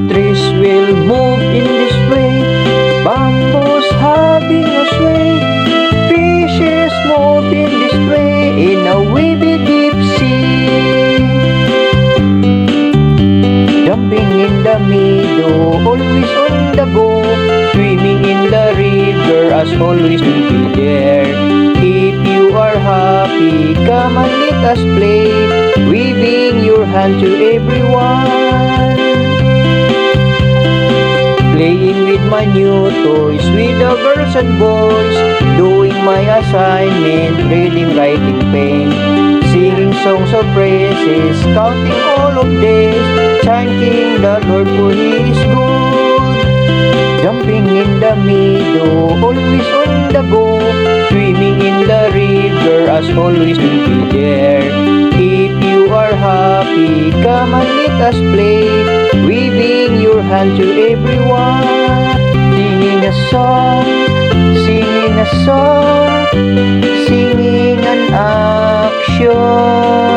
trees will move in this way, bamboos having a sway, fishes move in this way in a wavy deep sea. Jumping in the meadow, always on the go, swimming in the river as always will be there. If you are happy, come and let us play, waving your hand to everyone. Playing with my new toys, with the girls and boys, doing my assignment, reading, writing, pen, singing songs of praises, counting all of days, thanking the Lord for He is good. Jumping in the meadow, always on the go, swimming in the river as always will be there. If you are happy, come and let us play, waving your hand to everyone. Singing a song, singing a song, singing an action.